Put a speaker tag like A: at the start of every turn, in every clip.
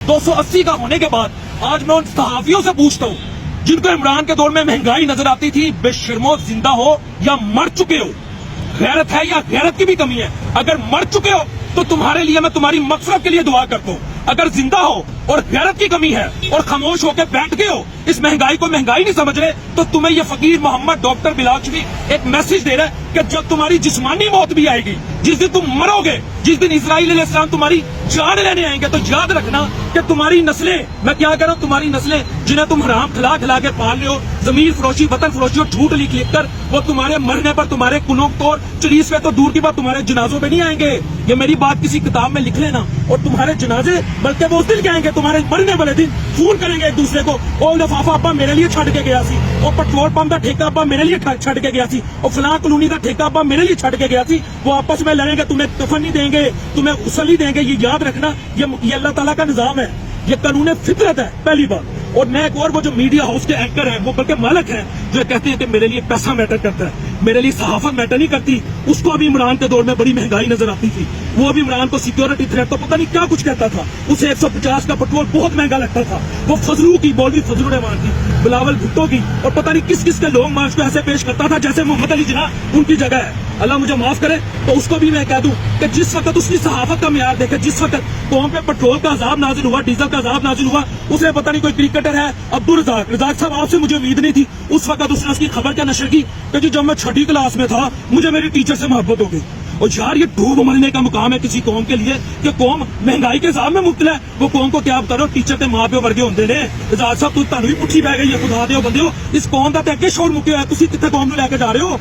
A: 280 का होने के बाद आज मैं उन सहाफियों से पूछता हूँ जिनको इमरान के दौर में महंगाई नजर आती थी, बेशर्मो जिंदा हो या मर चुके हो, गैरत है या गैरत की भी कमी है? अगर मर चुके हो तो तुम्हारे लिए मैं तुम्हारी मगफरत के लिए दुआ करता हूँ। अगर जिंदा हो और गैरत की कमी है और खामोश होकर बैठ गए हो, इस महंगाई को महंगाई नहीं समझ रहे, तो तुम्हें ये फकीर मोहम्मद डॉक्टर बिलाल भी एक मैसेज दे रहा है कि जब तुम्हारी जिस्मानी मौत भी आएगी, जिस दिन तुम मरोगे, जिस दिन इस्राईल अलैहिस्सलाम तुम्हारी जान लेने आएंगे, तो याद रखना कि तुम्हारी नस्लें, मैं क्या कह रहा हूँ, तुम्हारी नस्लें जिन्हें तुम हराम खिला खिला के पाल रहे हो, जमीन फरोशी, वतन फरोशी और झूठ लिख लिख कर, वो तुम्हारे मरने पर तुम्हारे कुनों तोड़ चलीस पे तो दूर की बात तुम्हारे जनाजों पे नहीं आएंगे। ये मेरी बात किसी किताब में लिख लेना। और तुम्हारे जनाजे बल्कि वो उस दिन कहेंगे, तुम्हारे मरने वाले दिन फोन करेंगे एक दूसरे को, ओ लफाफा अब्बा मेरे लिए छड़ के गया सी, और पेट्रोल पंप का ठेका अब्बा मेरे लिए छड़ के गया सी, और फलां कॉलोनी का ठेका अब्बा मेरे लिए छड़ के गया सी। वो आपस में लड़ेंगे, तुम्हें कफन नहीं देंगे, तुम्हें गुस्ल नहीं देंगे। ये याद रखना, ये अल्लाह ताला का निजाम है, ये कानून फितरत है, पहली बात। और मैं एक और, वो जो मीडिया हाउस के एंकर है, वो बल्कि मालिक है, जो कहते हैं कि मेरे लिए पैसा मैटर करता है, मेरे लिए सहाफत मैटर नहीं करती। उसको अभी इमरान के दौर में बड़ी महंगाई नजर आती थी, वो भी इमरान को सिक्योरिटी थ्रेट तो पता नहीं क्या कुछ कहता था, उसे 150 का पेट्रोल बहुत महंगा लगता था। वो फजलू की, मौलवी फजलू रहमान की, बिलावल भुट्टो की, और पता नहीं किस किस के लोग मार्च को ऐसे पेश करता था जैसे मोहम्मद अली जिन्ना उनकी जगह है। अल्लाह मुझे माफ करे, तो उसको भी मैं कह दूं कि जिस वक्त उसकी सहाफत का मियार देखे, जिस वक्त कौम पे पेट्रोल का अजाब नाजिल हुआ, डीजल का अजाब नाजिल हुआ, उसे पता नहीं कोई क्रिकेटर है अब्दुल रजाक साहब, आपसे मुझे उम्मीद नहीं थी, उस वक्त उसने उसकी खबर क्या नशर की कि जी जब मैं छठी क्लास में था मुझे मेरी टीचर से मोहब्बत हो गई। और यार ये डूब मरने का मुकाम है किसी कौम के लिए कि कौम महंगाई के हिसाब में मुब्तला है। वो कौम को क्या बता रहे हो, टीचर के मां प्यो वर्गे होंगे ने, रजाक साहब तुहानू भी पुट्ठी पै गई है, खुदा दे बंदे हो, इस कौम का अगे शोर मुक्या है, तुसीं कित्थे कौम नूं लैके जा रहे हो?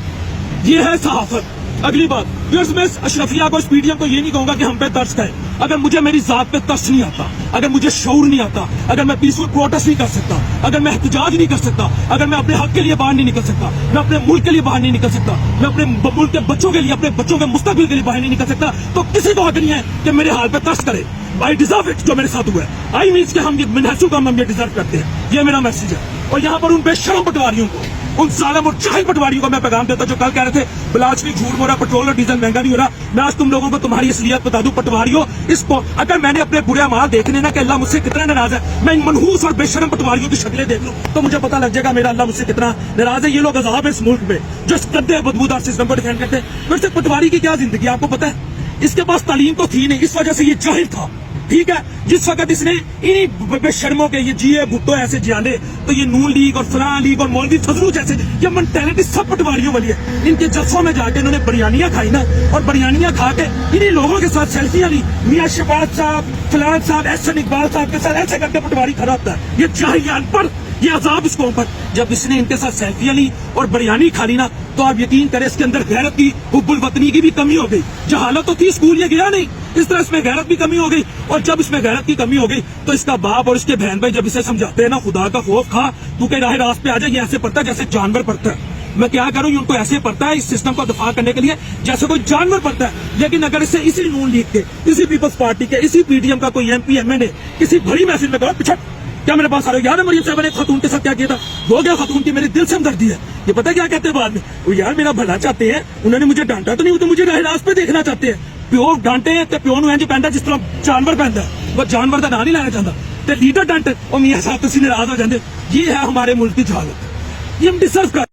A: ये है सहाफत। अगली बात, मैं अशरफिया को, इस पीडीएम को ये नहीं कहूंगा कि हम पे तरस खाए। अगर मुझे मेरी जात पे तरस नहीं आता, अगर मुझे शऊर नहीं आता, अगर मैं पीसफुल प्रोटेस्ट नहीं कर सकता, अगर मैं एहतजाज नहीं कर सकता, अगर मैं अपने हक के लिए बाहर नहीं निकल सकता, मैं अपने मुल्क के लिए बाहर नहीं निकल सकता, मैं अपने मुल्क के बच्चों के लिए, अपने बच्चों के मुस्तकबिल के लिए बाहर नहीं निकल सकता, तो किसी को हक नहीं है कि मेरे हाल पे तरस करे। आई डिजर्व इट, जो मेरे साथ हुआ है। आई मीन्स कि हम ये महसूस हम ये डिजर्व करते हैं। ये मेरा मैसेज है। और यहाँ पर उन बेशरम पटवारियों को, उन जालिम और जाहिल पटवारियों को मैं पैगाम देता जो कल कह रहे थे बिलाज भी झूठ बोल रहा, पेट्रोल और डीजल महंगा नहीं हो रहा। मैं आज तुम लोगों को तुम्हारी असलियत बता दूं पटवारियों, इसको अगर मैंने अपने बुरे अमाल देखने ना कि अल्लाह मुझसे कितना नाराज है, मैं इन मनहूस और बेशरम पटवारियों की शक्लें देख लूं तो मुझे पता लग जाएगा मेरा अल्लाह मुझसे कितना नाराज है। ये लोग अजाब है इस मुल्क में, जो इस गंदे बदबूदार सिस्टम को डिफेंड करते हैं। वैसे पटवारी की क्या जिंदगी आपको पता है? इसके पास तालीम तो थी नहीं, इस वजह से ये जाहिल था। ठीक है, जिस वक्त इसने इन्हीं बेशर्मों के ये जिए भुट्टो ऐसे जियाने, तो ये नून लीग और फलां लीग और मौलवी फजलू जैसे ये मेंटेलिटी सब पटवारियों वाली है। इनके जलसों में जाके इन्होंने बिरयानियां खाई ना, और बिरयानियां खा के इन्हीं लोगों के साथ सेल्फियां ली, मियां शहबाज साहब, फलां साहब, एहसन इकबाल साहब के साथ ऐसे करके पटवारी खड़ा होता है। ये जाहिल अनपढ़, ये अजाब इसको ऊपर। जब इसने इनके साथ सेल्फियां ली और बिरयानी खा ली ना, तो आप यकीन करें इसके अंदर गैरत की, हुब्बुल वतनी की भी कमी हो गई। जहालत तो थी, स्कूल ये गया नहीं, इस तरह इसमें गैरत भी कमी हो गई। और जब इसमें गैरत की कमी हो गई तो इसका बाप और इसके बहन भाई जब इसे समझाते हैं ना, खुदा का खौफ खा, तू के राह रास्त पे आ जाए, ये ऐसे पढ़ता है जैसे जानवर पढ़ता है। मैं क्या करूं, उनको ऐसे पढ़ता है इस सिस्टम को दफा करने के लिए जैसे कोई जानवर पढ़ता है। लेकिन अगर इसे इसी नून लीग के, इसी पीपल्स पार्टी के, इसी पीडीएम का कोई एमपी एमएलए किसी बड़ी महफिल में कहो पिछड़, क्या मेरे पास आ रहे हो? यार मरियम साहब ने खातून के साथ क्या किया था, हो गया खातून की मेरे दिल से हमदर्दी है। ये पता क्या कहते हैं बाद में, वो यार मेरा भला चाहते हैं, उन्होंने मुझे डांटा तो नहीं, वो तो मुझे राह रास्त पे देखना चाहते हैं। प्यो डांटे तो प्यो नु इंज पैंदा जिस तरह जानवर पैंदा, वो जानवर का नाम नहीं लेना चाहता, तो लीडर डांटे और मियां साहब तुसी नाराज हो जाते। ये है हमारे मुल्क की हालत, ये हम डिजर्व कर